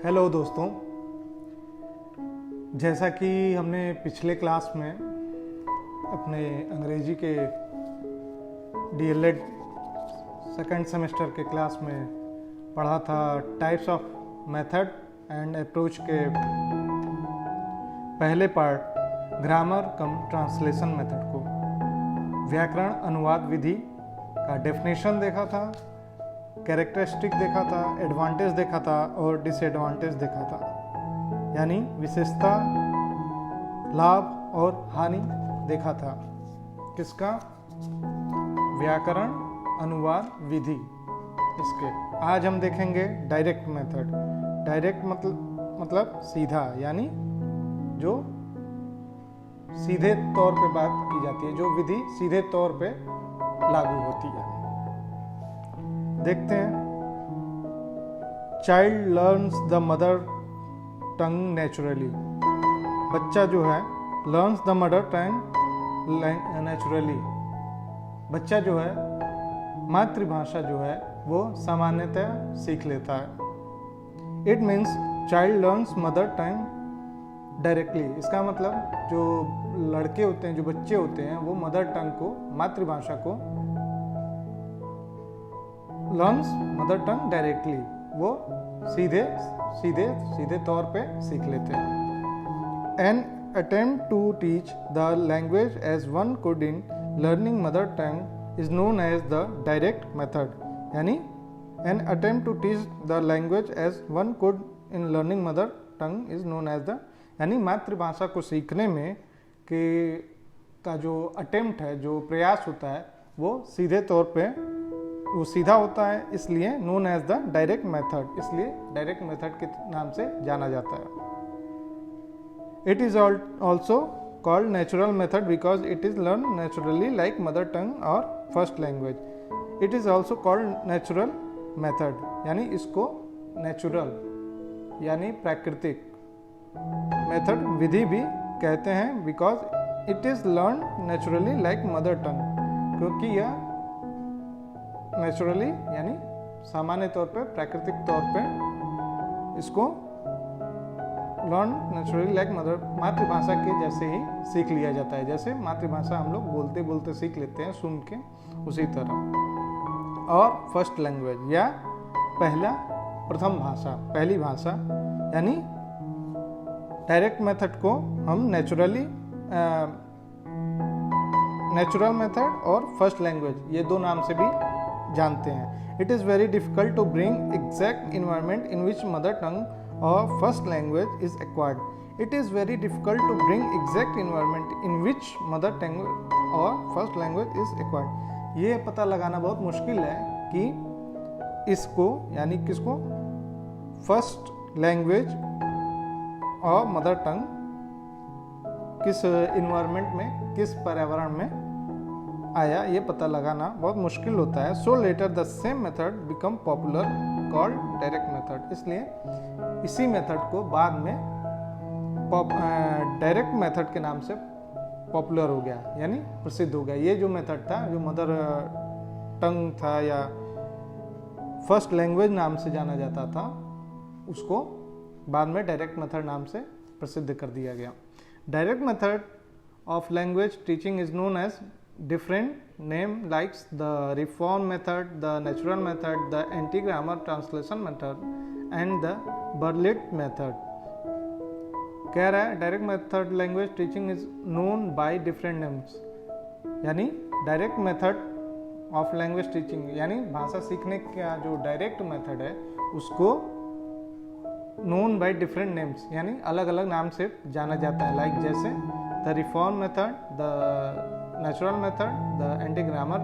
Hello दोस्तों, जैसा कि हमने पिछले क्लास में अपने अंग्रेजी के डीएलएड सेकंड सेमेस्टर के क्लास में पढ़ा था types of method and approach के पहले पार्ट ग्रामर कम ट्रांसलेशन मेथड को व्याकरण अनुवाद विधि का डेफिनेशन देखा था, कैरेक्टरिस्टिक देखा था, एडवांटेज देखा था और डिसएडवांटेज देखा था, यानी विशेषता, लाभ और हानि देखा था। किसका? व्याकरण अनुवाद विधि। इसके आज हम देखेंगे डायरेक्ट मेथड। डायरेक्ट मतलब सीधा, यानी जो सीधे तौर पे बात की जाती है, जो विधि सीधे तौर पे लागू होती है। देखते हैं। Child learns the mother tongue naturally. बच्चा जो है learns the mother tongue naturally. बच्चा जो है मातृभाषा जो है वो सामान्यतः सीख लेता है। It means child learns mother tongue directly. इसका मतलब जो लड़के होते हैं, जो बच्चे होते हैं, वो मदर टंग को, मातृभाषा को लर्न्स मदर टंग डायरेक्टली, वो सीधे तौर पे सीख लेते हैं। An attempt to teach the language as one could in learning mother tongue is known as the direct method. यानी an attempt to teach the language as one could in learning mother tongue is known as the, यानी मातृभाषा को सीखने में का जो attempt है, जो प्रयास होता है, वो सीधे तौर पे वो सीधा होता है, इसलिए known as the direct method, इसलिए डायरेक्ट मेथड के नाम से जाना जाता है। It is also called natural method because it is learn naturally like mother tongue और first language. It is also called natural method, यानी इसको नेचुरल यानी प्राकृतिक मेथड विधि भी कहते हैं, because it is learn naturally like mother टंग, क्योंकि यह नेचुरली यानी सामान्य तौर पे, प्राकृतिक तौर पे इसको लर्न नेचुरली लाइक मदर, मातृभाषा के जैसे ही सीख लिया जाता है। जैसे मातृभाषा हम लोग बोलते बोलते सीख लेते हैं, सुन के, उसी तरह। और फर्स्ट लैंग्वेज या प्रथम भाषा, पहली भाषा, यानी डायरेक्ट मेथड को हम नेचुरल मेथड और फर्स्ट लैंग्वेज, ये दो नाम से भी जानते हैं। It is very difficult to bring exact environment in which mother tongue और first language is acquired. It is very difficult to bring exact environment in which mother tongue और फर्स्ट लैंग्वेज इज एक्वायर्ड। ये पता लगाना बहुत मुश्किल है कि इसको, यानी किसको, फर्स्ट लैंग्वेज और मदर टंग किस इन्वायरमेंट में, किस पर्यावरण में आया, ये पता लगाना बहुत मुश्किल होता है। So later the same method become popular called direct method. इसलिए इसी मेथड को बाद में डायरेक्ट मेथड के नाम से पॉपुलर हो गया, यानी प्रसिद्ध हो गया। ये जो मेथड था, जो मदर टंग था या फर्स्ट लैंग्वेज नाम से जाना जाता था, उसको बाद में डायरेक्ट मेथड नाम से प्रसिद्ध कर दिया गया। Direct method of language teaching is known as different name like the reform method, the natural method, the anti-grammar translation method and the Berlitz method। कह रहा है direct method language teaching is known by different names, यानी direct method of language teaching, यानी भाषा सीखने का जो direct method है उसको नोन बाय डिफरेंट नेम्स, यानी अलग अलग नाम से जाना जाता है। लाइक जैसे the reform method, the natural method, the anti grammar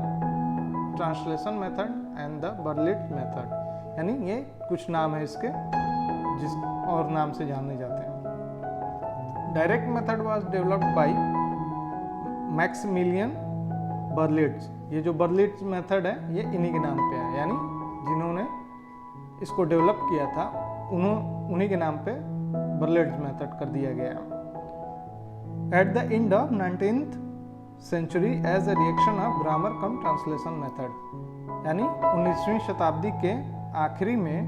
translation method and the Berlitz method, यानी ये कुछ नाम है इसके, जिस और नाम से जाने जाते हैं। Direct method was developed by Maximilian Berlitz. ये जो बर्लिट्ज मेथड है ये इन्हीं के नाम पे है, यानी जिन्होंने इसको डेवलप किया था उन्हीं के नाम पे बर्लिट्ज मेथड कर दिया गया। At the end of 19th century as a reaction of grammar come translation method, यानी 19वीं शताब्दी के आखिरी में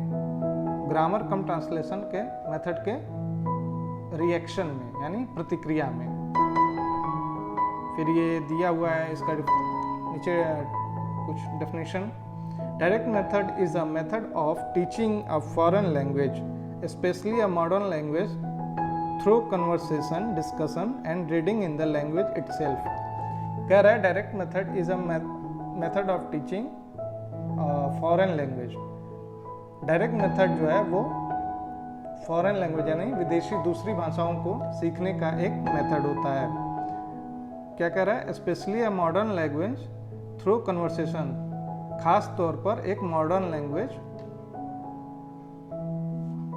ग्रामर कम ट्रांसलेशन के मेथड के रिएक्शन में यानी प्रतिक्रिया में। फिर ये दिया हुआ है इसका नीचे कुछ definition. Direct method is a method of teaching a foreign language, specially a modern language, through conversation, discussion and reading in the language itself. कह रहा है direct method is a method of teaching foreign language. Direct method जो है वो foreign language यानी विदेशी दूसरी भाषाओं को सीखने का एक मेथड होता है। क्या कह रहा है? Specially a modern language through conversation, खास तौर पर एक modern language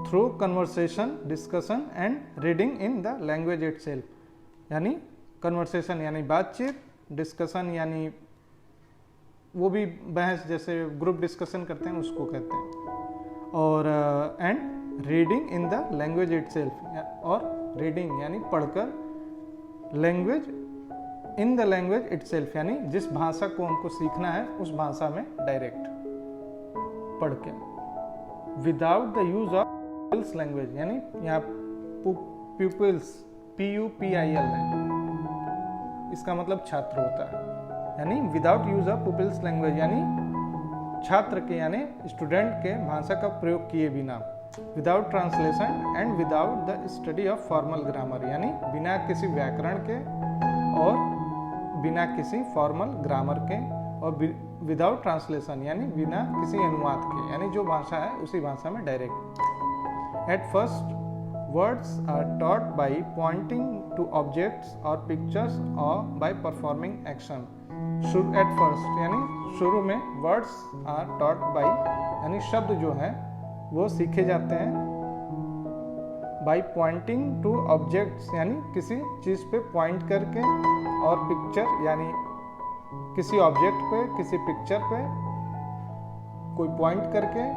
through conversation, discussion and reading in the language itself. यानी कन्वर्सेशन यानी बातचीत, डिस्कशन यानी वो भी बहस जैसे ग्रुप डिस्कशन करते हैं उसको कहते हैं, और and reading in the language itself, और रीडिंग यानी पढ़कर, language in the language itself यानी जिस भाषा को हमको सीखना है उस भाषा में डायरेक्ट पढ़ के, without the use of pupils language यानी यहाँ प्यूपिल्स PUPIL है, इसका मतलब छात्र होता है, यानी without use of pupils language यानी छात्र के यानी स्टूडेंट के भाषा का प्रयोग किए बिना, without translation and without the study of formal grammar यानी बिना किसी व्याकरण के और बिना किसी फॉर्मल ग्रामर के, और विदाउट ट्रांसलेशन यानी बिना किसी अनुवाद के, यानी जो भाषा है उसी भाषा में direct. At first words are taught by pointing to objects or pictures or by performing action. At first यानी शुरू में words are taught by यानी शब्द जो है वो सीखे जाते हैं by pointing to objects यानी किसी चीज़ पे पॉइंट करके, और पिक्चर यानी किसी ऑब्जेक्ट पे, किसी पिक्चर पे कोई पॉइंट करके,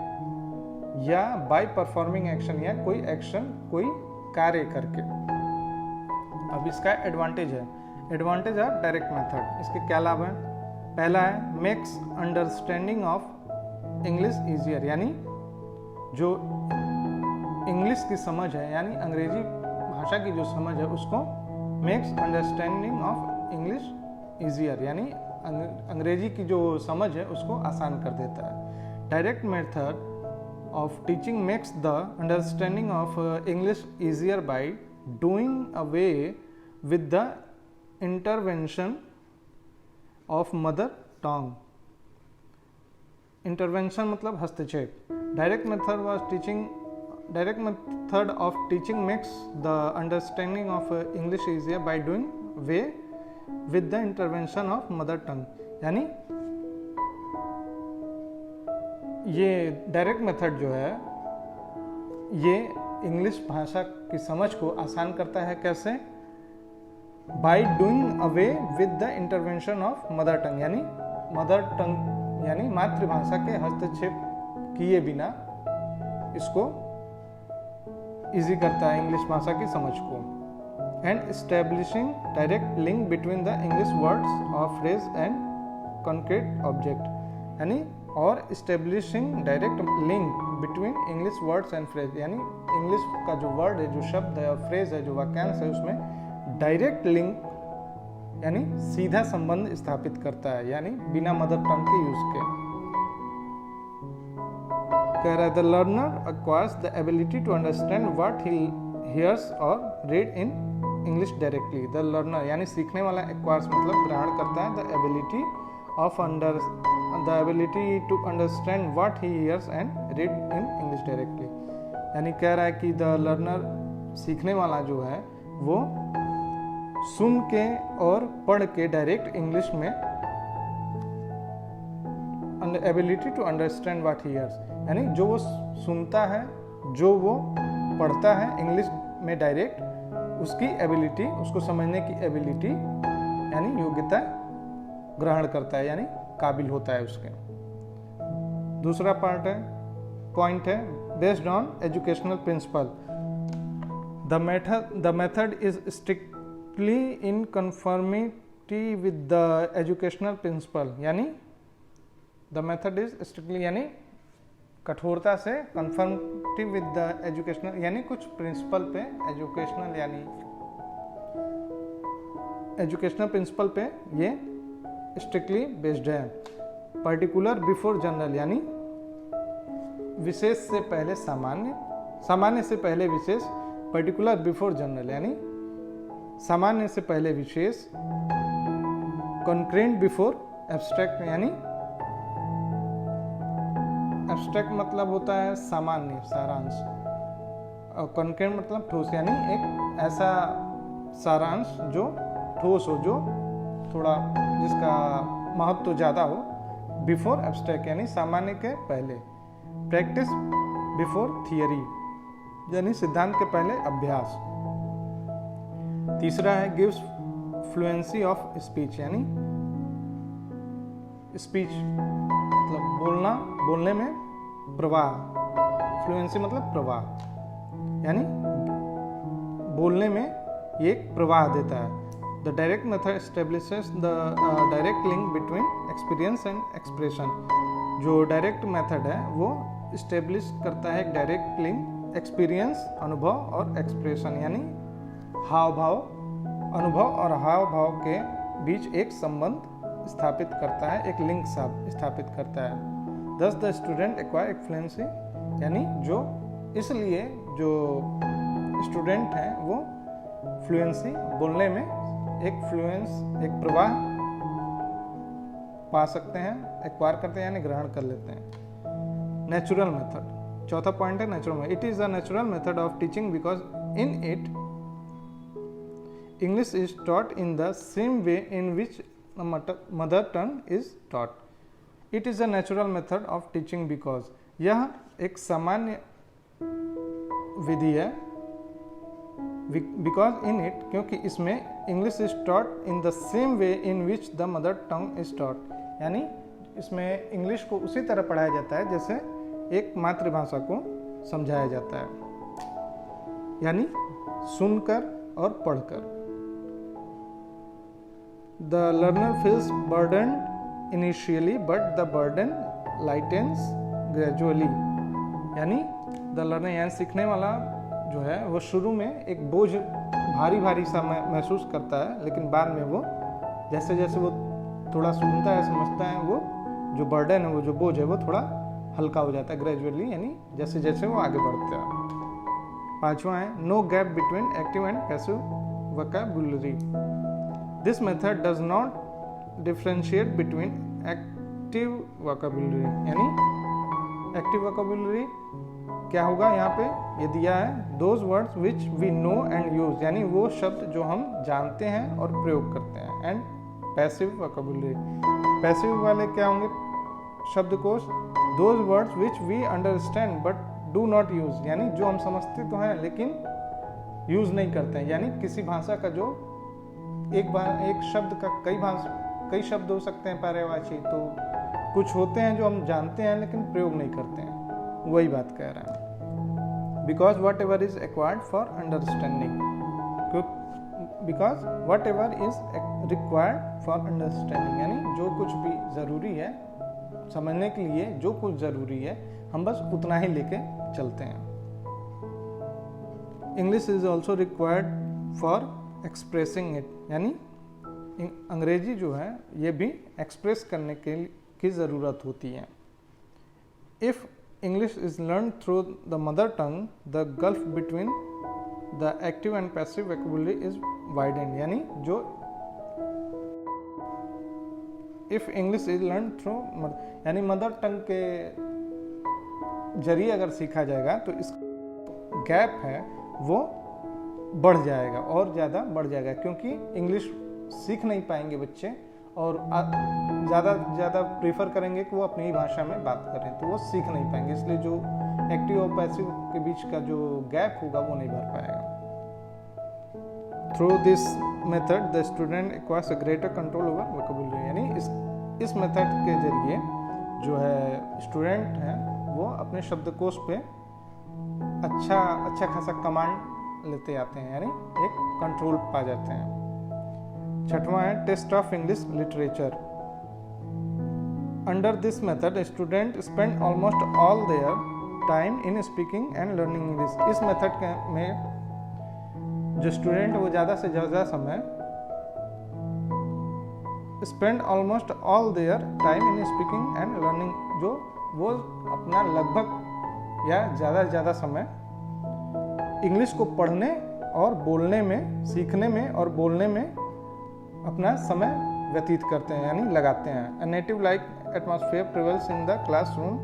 या बाय परफॉर्मिंग एक्शन या कोई एक्शन, कोई कार्य करके। अब इसका एडवांटेज है, एडवांटेज है डायरेक्ट मेथड। इसके क्या लाभ हैं? पहला है makes understanding of English easier यानी जो इंग्लिश की समझ है यानी अंग्रेजी भाषा की जो समझ है उसको makes understanding of English easier यानी अंग्रेजी की जो समझ है उसको आसान कर देता है। Direct method of teaching makes the understanding of English easier by doing away with the intervention of mother tongue. Intervention मतलब हस्तक्षेप। Direct method of teaching makes the understanding of English easier by doing away with the intervention of mother tongue यानी ये direct method जो है ये English भाषा की समझ को आसान करता है। कैसे? By doing away with the intervention of mother tongue यानी मदर टंग यानी मातृभाषा के हस्तक्षेप किए बिना इसको इजी करता है इंग्लिश भाषा की समझ को। And establishing direct link between the English words और फ्रेज एंड कॉन्क्रीट ऑब्जेक्ट यानी और establishing direct link between English words and phrase यानी इंग्लिश का जो वर्ड है, जो शब्द है और फ्रेज है, जो वाक्यांश है, उसमें डायरेक्ट लिंक यानी सीधा संबंध स्थापित करता है यानी बिना मदर टंग के यूज के। कह रहा है the learner acquires the ability to understand what he hears और read in English directly. The learner यानी सीखने वाला एक्वायर्स मतलब ग्रहण करता है the ability to understand what he hears and read in English directly यानी कह रहा है कि द लर्नर सीखने वाला जो है वो सुन के और पढ़ के डायरेक्ट इंग्लिश में ability to understand what he hears यानी जो वो सुनता है, जो वो पढ़ता है इंग्लिश में डायरेक्ट, उसकी एबिलिटी, उसको समझने की एबिलिटी यानी योग्यता ग्रहण करता है यानी काबिल होता है उसके। दूसरा पॉइंट है based on educational principle the method is strictly in conformity with the educational principle यानी द मेथड इज स्ट्रिक्टली यानी कठोरता से, कंफर्मेटिव विद द एजुकेशनल यानी कुछ प्रिंसिपल पे, एजुकेशनल यानी एजुकेशनल प्रिंसिपल पे ये स्ट्रिक्टली बेस्ड है। पर्टिकुलर बिफोर जनरल यानी विशेष से पहले सामान्य, सामान्य से पहले विशेष। पर्टिकुलर बिफोर जनरल यानी सामान्य से पहले विशेष। कॉन्क्रेंट बिफोर एब्स्ट्रैक्ट यानी एब्स्ट्रैक्ट मतलब होता है सामान्य, सारांश, और कॉन्क्रेंट मतलब ठोस यानी एक ऐसा सारांश जो ठोस हो, जो थोड़ा जिसका महत्व ज़्यादा हो। बिफोर एब्स्ट्रैक्ट यानी सामान्य के पहले। प्रैक्टिस बिफोर थियरी यानी सिद्धांत के पहले अभ्यास। तीसरा है गिव्स फ्लुएंसी ऑफ स्पीच यानी स्पीच मतलब बोलना, बोलने में प्रवाह। फ्लुएंसी मतलब प्रवाह यानी बोलने में ये एक प्रवाह देता है। The direct method establishes the direct link between experience and expression. जो डायरेक्ट मेथड है वो इस्टेब्लिश करता है एक डायरेक्ट लिंक एक्सपीरियंस, अनुभव और एक्सप्रेशन यानी हाव भाव, अनुभव और हाव भाव के बीच एक संबंध स्थापित करता है, एक लिंक स्थापित करता है। Thus the student acquire fluency यानी जो इसलिए जो स्टूडेंट हैं वो फ्लुएंसी बोलने में एक फ्लुएंस, एक प्रवाह पा सकते हैं, एक्वायर करते हैं यानी ग्रहण कर लेते हैं। नेचुरल मेथड, चौथा पॉइंट है natural method. It is a natural method of teaching because in it English is taught in the same way in which mother tongue is taught. It is a natural method of teaching because यह एक सामान्य विधि है। Because in it क्योंकि इसमें English is taught in the same way in which the mother tongue is taught यानी इसमें English को उसी तरह पढ़ाया जाता है जैसे एक मातृभाषा को समझाया जाता है, यानी सुनकर और पढ़कर। The learner feels burdened initially, but the burden lightens gradually. यानी the learner यानी सीखने वाला जो है वो शुरू में एक बोझ भारी भारी सा महसूस करता है, लेकिन बाद में वो जैसे जैसे वो थोड़ा सुनता है, समझता है, वो जो बर्डन है, वो जो बोझ है, वो थोड़ा हल्का हो जाता है ग्रेजुअली, यानी जैसे जैसे वो आगे बढ़ता है। पांचवा है no gap between active and passive vocabulary. This method does not differentiate between active vocabulary यानी active vocabulary क्या होगा यहाँ पे ये दिया है those words which we know and use यानी वो शब्द जो हम जानते हैं और प्रयोग करते हैं, and passive vocabulary passive वाले क्या होंगे शब्दकोश those words which we understand but do not use यानी जो हम समझते तो हैं लेकिन यूज नहीं करते हैं। यानी किसी भाषा का जो एक शब्द का कई शब्द हो सकते हैं पर्यायवाची, तो कुछ होते हैं जो हम जानते हैं लेकिन प्रयोग नहीं करते हैं, वही बात कह रहा है। Because what ever is acquired for understanding because what ever is required for understanding यानी जो कुछ भी ज़रूरी है समझने के लिए, जो कुछ ज़रूरी है हम बस उतना ही लेके चलते हैं। English is also required for expressing it यानी अंग्रेजी जो है ये भी एक्सप्रेस करने की ज़रूरत होती है। If English is learn through the mother tongue the gulf between the active and passive vocabulary is widened यानी जो if English is learn through यानी मदर टंग के जरिए अगर सीखा जाएगा तो इस गैप है वो बढ़ जाएगा और ज़्यादा बढ़ जाएगा, क्योंकि इंग्लिश सीख नहीं पाएंगे बच्चे और ज़्यादा प्रीफर करेंगे कि वो अपनी ही भाषा में बात करें, तो वो सीख नहीं पाएंगे। इसलिए जो एक्टिव और पैसिव के बीच का जो गैप होगा वो नहीं भर पाएगा। Through this method the student acquires a greater control over vocabulary यानी इस मेथड के जरिए जो है स्टूडेंट है वो अपने शब्दकोश पे अच्छा खासा कमांड लेते आते हैं, यानी एक कंट्रोल पा जाते हैं। छठवां है taste of English literature. Under this method student spend almost all their time in speaking and learning English. इस मेथड में जो स्टूडेंट है वो ज़्यादा से ज़्यादा समय spend almost all their time in speaking and learning, जो वो अपना लगभग या ज़्यादा से ज़्यादा समय इंग्लिश को पढ़ने और बोलने में, सीखने में और बोलने में अपना समय व्यतीत करते हैं यानी लगाते हैं। A native like atmosphere prevails in the classroom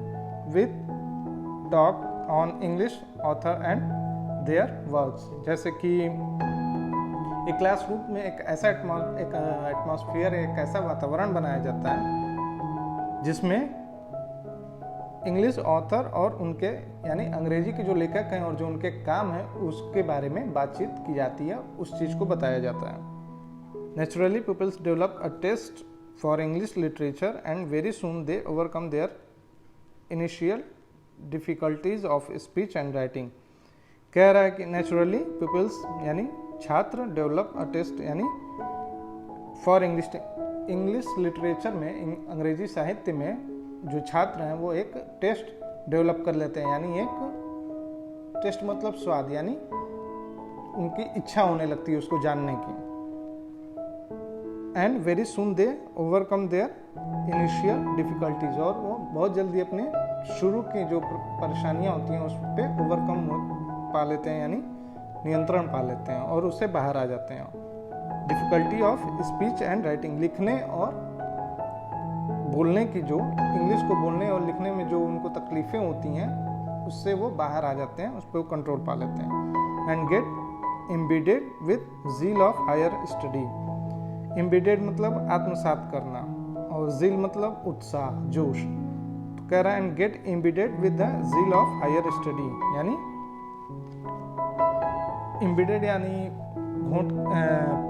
with talk on English author and there works. जैसे कि एक क्लासरूम में एक ऐसा एटमॉस्फेयर, एक ऐसा वातावरण बनाया जाता है जिसमें इंग्लिश ऑथर और उनके यानी अंग्रेजी के जो लेखक हैं और जो उनके काम है उसके बारे में बातचीत की जाती है, उस चीज़ को बताया जाता है। Naturally peoples develop a taste for English literature and very soon they overcome their initial difficulties of speech and writing. कह रहा है कि नेचुरली पीपल्स यानी छात्र, डेवलप अ टेस्ट यानी फॉर इंग्लिश लिटरेचर में, अंग्रेजी साहित्य में जो छात्र हैं वो एक टेस्ट डेवलप कर लेते हैं, यानी एक टेस्ट मतलब स्वाद, यानी उनकी इच्छा होने लगती है उसको जानने की। And very soon they overcome their initial difficulties, और वो बहुत जल्दी अपने शुरू की जो परेशानियां होती हैं उस पर ओवरकम पा लेते हैं, यानी नियंत्रण पा लेते हैं और उससे बाहर आ जाते हैं। Difficulty of speech and writing, लिखने और बोलने की, जो इंग्लिश को बोलने और लिखने में जो उनको तकलीफ़ें होती हैं उससे वो बाहर आ जाते हैं, उस पर वो कंट्रोल पा लेते हैं। And get embedded with zeal of higher study. Embedded मतलब आत्मसात करना और जील मतलब उत्साह, जोश। तो कह रहा है and get embedded with the zeal of higher study, यानी इम्बीडेड यानी घोंट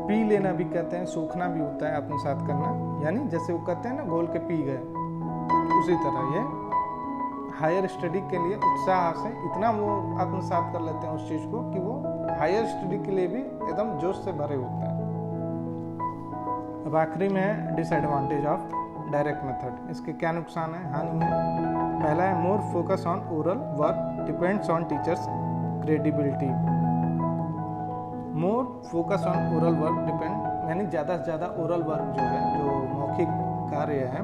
पी लेना भी कहते हैं, सूखना भी होता है आत्मसात करना, यानी जैसे वो कहते हैं ना घोल के पी गए, उसी तरह ये हायर स्टडी के लिए उत्साह से इतना वो आत्मसात कर लेते हैं उस चीज़ को कि वो हायर स्टडी के लिए भी एकदम जोश से भरे होते हैं। अब आखिरी में है डिसएडवांटेज ऑफ डायरेक्ट मेथड। इसके क्या नुकसान है, हानि है। पहला है more focus on oral work depends on teachers credibility. More focus on oral work depend यानी ज़्यादा से ज़्यादा ओरल वर्क जो है, जो मौखिक कार्य है,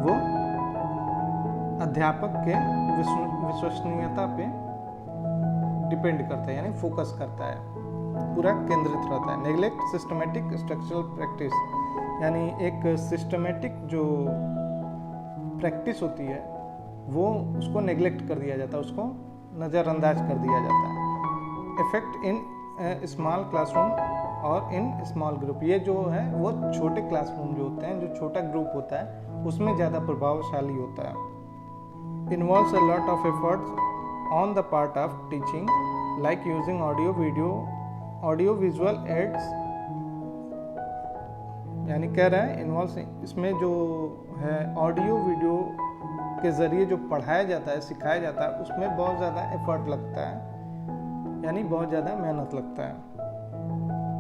वो अध्यापक के विश्वसनीयता पे डिपेंड करता है, यानी फोकस करता है, पूरा केंद्रित रहता है। नेग्लेक्ट सिस्टमेटिक स्ट्रक्चरल प्रैक्टिस, यानी एक सिस्टमेटिक जो प्रैक्टिस होती है वो उसको नेग्लेक्ट कर दिया जाता है, उसको नज़रअंदाज कर दिया जाता है। इफेक्ट इन स्मॉल क्लासरूम और इन स्मॉल ग्रुप, ये जो है वो छोटे क्लासरूम जो होते हैं, जो छोटा ग्रुप होता है उसमें ज़्यादा प्रभावशाली होता है। Involves a lot of efforts on the part of teaching like using audio video audio visual aids, यानी कह रहा है इन्वॉल्व इसमें जो है ऑडियो वीडियो के ज़रिए जो पढ़ाया जाता है, सिखाया जाता है, उसमें बहुत ज़्यादा एफर्ट लगता है, यानी बहुत ज़्यादा मेहनत लगता है।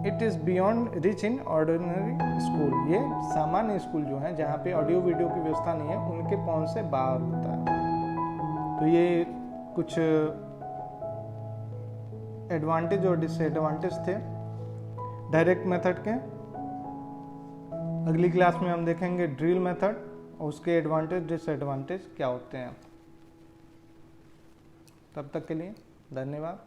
It is beyond rich in ordinary school, ये सामान्य स्कूल जो है जहाँ पे ऑडियो वीडियो की व्यवस्था नहीं है उनके पहुँच से बाहर होता है। तो ये कुछ एडवांटेज और डिसएडवांटेज थे डायरेक्ट मेथड के। अगली क्लास में हम देखेंगे ड्रिल मेथड और उसके एडवांटेज डिसएडवांटेज क्या होते हैं। तब तक के लिए धन्यवाद।